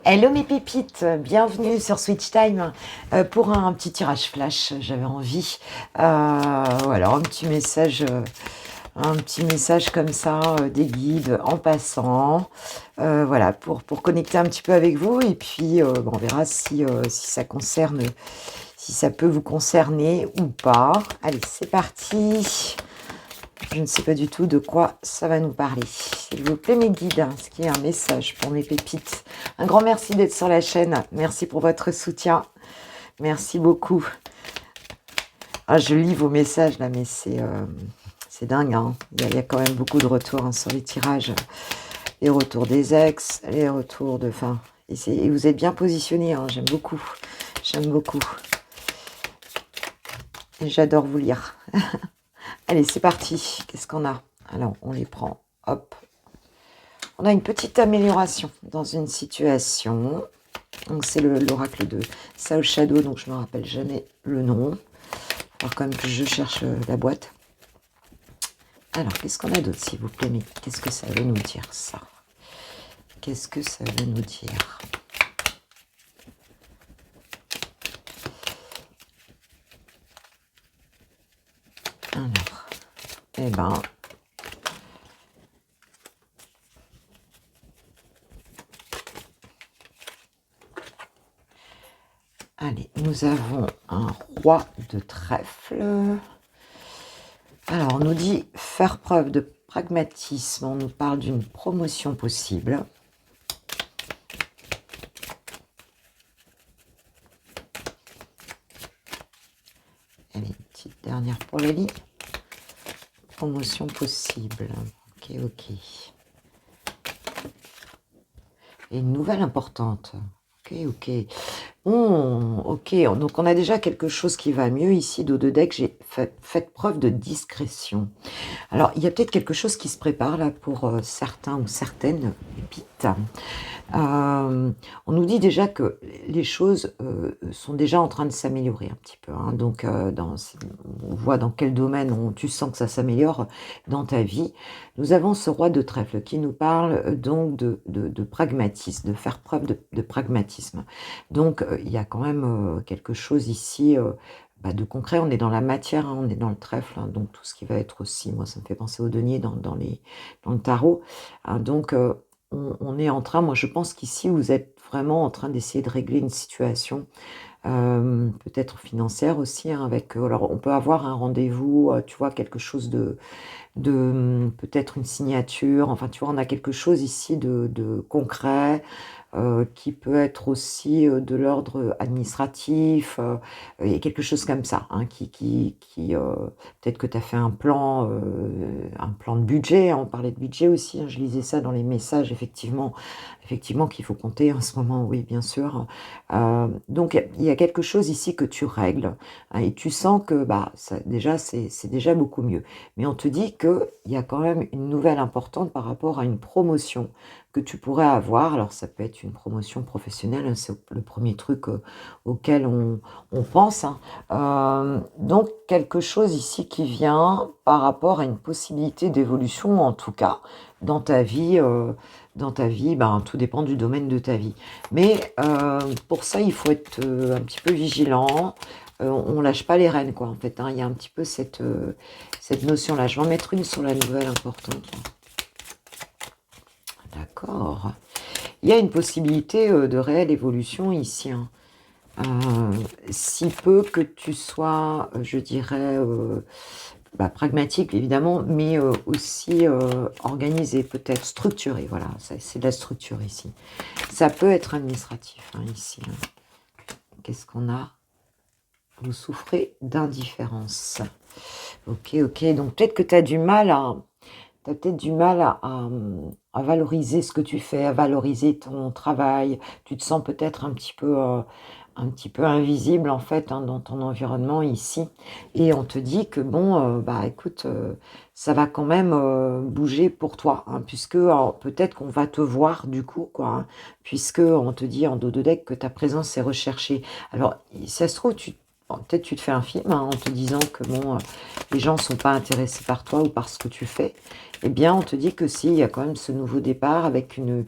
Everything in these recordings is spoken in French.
Hello mes pépites, bienvenue sur Switch Time pour un petit tirage flash. J'avais envie, voilà, un petit message comme ça, des guides en passant, voilà, pour connecter un petit peu avec vous et puis bon, on verra si ça concerne, si ça peut vous concerner ou pas. Allez, c'est parti. Je ne sais pas du tout de quoi ça va nous parler. S'il vous plaît, mes guides, est-ce qu'il y a un message pour mes pépites? Un grand merci d'être sur la chaîne. Merci pour votre soutien. Merci beaucoup. Ah, je lis vos messages là, mais c'est dingue. Hein. Il y a quand même beaucoup de retours hein, sur les tirages. Les retours des ex, les retours de... Enfin, et vous êtes bien positionnés. Hein. J'aime beaucoup. J'aime beaucoup. Et j'adore vous lire. Allez, c'est parti. Qu'est-ce qu'on a? Alors, on les prend. Hop. On a une petite amélioration dans une situation. Donc, c'est l'oracle de Sao Shadow, donc je ne me rappelle jamais le nom. Alors, quand même que je cherche la boîte. Alors, qu'est-ce qu'on a d'autre, s'il vous plaît? Mais qu'est-ce que ça veut nous dire, ça? Qu'est-ce que ça veut nous dire? Alors, eh ben... Allez, nous avons un roi de trèfle. Alors, on nous dit faire preuve de pragmatisme. On nous parle d'une promotion possible. Allez, une petite dernière pour Lily. Promotion possible. Ok, ok. Et une nouvelle importante. Ok, ok. Ok, donc on a déjà quelque chose qui va mieux ici, dos de deck, j'ai fait preuve de discrétion. Alors, il y a peut-être quelque chose qui se prépare là pour certains ou certaines pépites. On nous dit déjà que les choses sont déjà en train de s'améliorer un petit peu. Hein. Donc, on voit dans quel domaine tu sens que ça s'améliore dans ta vie. Nous avons ce roi de trèfle qui nous parle donc de pragmatisme, de faire preuve de pragmatisme. Donc, il y a quand même quelque chose ici de concret. On est dans la matière, hein, on est dans le trèfle, hein, donc tout ce qui va être aussi, moi ça me fait penser au denier dans le tarot. Hein, donc, on est en train, moi je pense qu'ici vous êtes vraiment en train d'essayer de régler une situation, peut-être financière aussi, hein, avec, alors on peut avoir un rendez-vous, tu vois, quelque chose de peut-être une signature, enfin tu vois, on a quelque chose ici de concret, qui peut être aussi de l'ordre administratif, et quelque chose comme ça, hein, peut-être que tu as fait un plan de budget, hein, on parlait de budget aussi, hein, je lisais ça dans les messages, effectivement qu'il faut compter en ce moment, oui, bien sûr. Donc, il y a quelque chose ici que tu règles, hein, et tu sens que déjà, c'est déjà beaucoup mieux. Mais on te dit qu'il y a quand même une nouvelle importante par rapport à une promotion que tu pourrais avoir. Alors, ça peut être une promotion professionnelle, hein, c'est le premier truc auquel on pense. Hein. Donc, quelque chose ici qui vient par rapport à une possibilité d'évolution, en tout cas, dans ta vie. Tout dépend du domaine de ta vie. Mais pour ça, il faut être un petit peu vigilant. On lâche pas les rênes, quoi, en fait. Hein. Il y a un petit peu cette notion-là. Je vais en mettre une sur la nouvelle importante. D'accord. Il y a une possibilité de réelle évolution ici. Hein. Si peu que tu sois, je dirais, pragmatique évidemment, mais aussi organisé, peut-être structuré. Voilà, c'est de la structure ici. Ça peut être administratif hein, ici. Hein. Qu'est-ce qu'on a? Vous souffrez d'indifférence. Ok, donc peut-être que tu as du mal à... Tu as peut-être du mal à valoriser ce que tu fais, à valoriser ton travail. Tu te sens peut-être un petit peu invisible en fait hein, dans ton environnement ici. Et on te dit que bon, écoute, ça va quand même bouger pour toi, hein, puisque peut-être qu'on va te voir du coup, quoi, hein, puisque on te dit en dos de deck que ta présence est recherchée. Alors, si ça se trouve, bon, peut-être tu te fais un film hein, en te disant que bon, les gens ne sont pas intéressés par toi ou par ce que tu fais. Eh bien, on te dit que si, il y a quand même ce nouveau départ avec une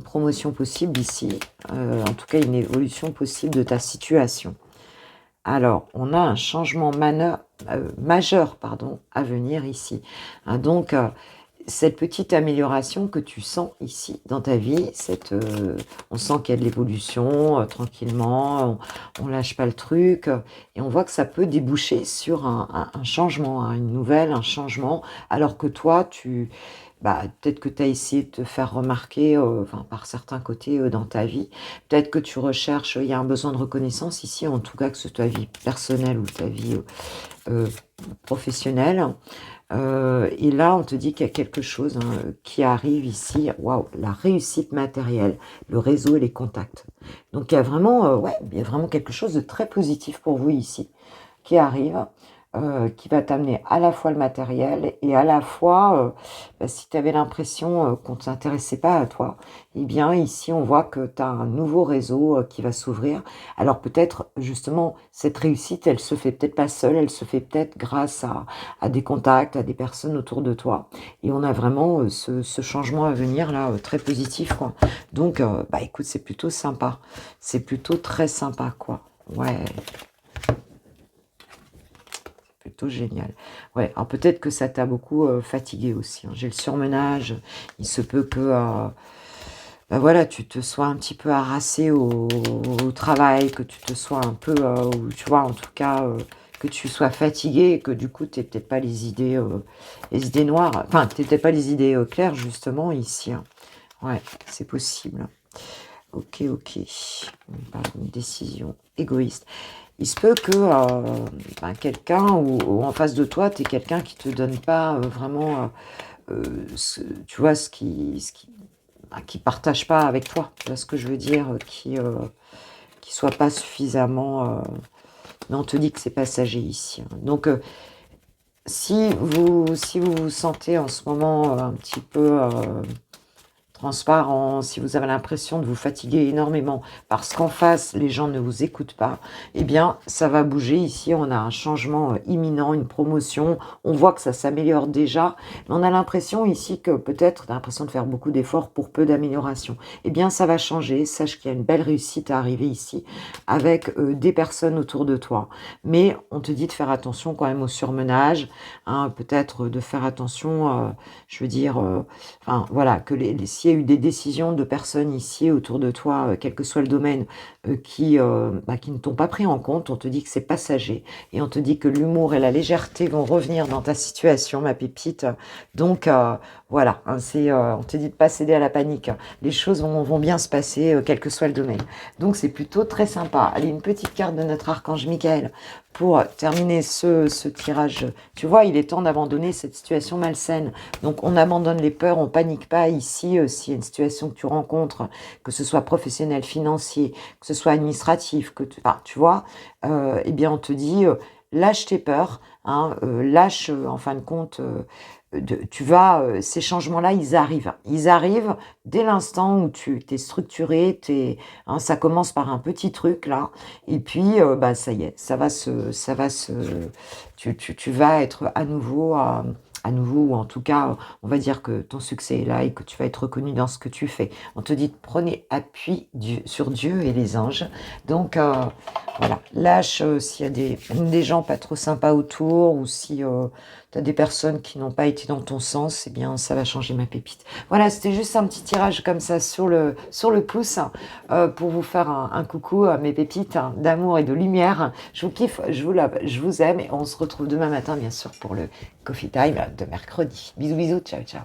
promotion possible ici, en tout cas une évolution possible de ta situation. Alors, on a un changement majeur pardon, à venir ici. Hein, donc, cette petite amélioration que tu sens ici dans ta vie, on sent qu'il y a de l'évolution tranquillement, on lâche pas le truc, et on voit que ça peut déboucher sur un changement, hein, une nouvelle, un changement, alors que toi, peut-être que tu as essayé de te faire remarquer enfin, par certains côtés dans ta vie. Peut-être que tu recherches, il y a un besoin de reconnaissance ici, en tout cas que ce soit ta vie personnelle ou ta vie euh, professionnelle. Et là, on te dit qu'il y a quelque chose qui arrive ici. Waouh, la réussite matérielle, le réseau et les contacts. Donc, il y a vraiment, ouais, il y a vraiment quelque chose de très positif pour vous ici qui arrive, qui va t'amener à la fois le matériel et à la fois, si tu avais l'impression qu'on ne s'intéressait pas à toi, eh bien ici on voit que tu as un nouveau réseau qui va s'ouvrir. Alors peut-être justement cette réussite, elle se fait peut-être pas seule, elle se fait peut-être grâce à des contacts, à des personnes autour de toi. Et on a vraiment ce changement à venir là, très positif quoi. Donc écoute, c'est plutôt sympa, c'est plutôt très sympa quoi. Ouais. Plutôt génial. Ouais, alors peut-être que ça t'a beaucoup fatigué aussi. Hein. J'ai le surmenage. Il se peut que voilà, tu te sois un petit peu harassé au travail, que tu te sois un peu, ou tu vois, en tout cas, que tu sois fatigué et que du coup, tu n'aies peut-être pas les idées noires. Enfin, tu n'aies peut-être pas les idées claires, justement, ici. Hein. Ouais, c'est possible. Ok, ok. On parle d'une décision égoïste. Il se peut que quelqu'un ou en face de toi, tu es quelqu'un qui te donne pas vraiment, tu vois, qui partage pas avec toi. Tu vois ce que je veux dire, qui soit pas suffisamment. Mais on te dit que c'est passager ici. Hein. Donc, si vous vous sentez en ce moment un petit peu transparent, si vous avez l'impression de vous fatiguer énormément parce qu'en face, les gens ne vous écoutent pas, eh bien, ça va bouger. Ici, on a un changement imminent, une promotion. On voit que ça s'améliore déjà, mais on a l'impression ici que peut-être, tu as l'impression de faire beaucoup d'efforts pour peu d'amélioration. Eh bien, ça va changer. Sache qu'il y a une belle réussite à arriver ici avec des personnes autour de toi. Mais on te dit de faire attention quand même au surmenage, hein, peut-être de faire attention, je veux dire, enfin, voilà, que s'il y a eu des décisions de personnes ici autour de toi, quel que soit le domaine, qui ne t'ont pas pris en compte, on te dit que c'est passager. Et on te dit que l'humour et la légèreté vont revenir dans ta situation, ma pépite. Donc, voilà, hein, on te dit de ne pas céder à la panique. Les choses vont bien se passer, quel que soit le domaine. Donc, c'est plutôt très sympa. Allez, une petite carte de notre archange Michael pour terminer ce tirage. Tu vois, il est temps d'abandonner cette situation malsaine. Donc, on abandonne les peurs, on panique pas ici. S'il y a une situation que tu rencontres, que ce soit professionnel, financier, que ce soit administratif, tu vois, eh bien, on te dit, lâche tes peurs, hein, lâche, en fin de compte, ces changements-là, ils arrivent. Ils arrivent dès l'instant où tu t'es structuré, hein, ça commence par un petit truc là, et puis ça y est, tu vas être à nouveau, ou en tout cas, on va dire que ton succès est là et que tu vas être reconnu dans ce que tu fais. On te dit de prenez appui sur Dieu et les anges. Donc, voilà, lâche s'il y a des gens pas trop sympas autour ou si tu as des personnes qui n'ont pas été dans ton sens, eh bien, ça va changer ma pépite. Voilà, c'était juste un petit tirage comme ça sur le pouce pour vous faire un coucou à mes pépites d'amour et de lumière. Je vous kiffe, je vous aime et on se retrouve demain matin, bien sûr, pour le Coffee Time de mercredi. Bisous, bisous, ciao, ciao.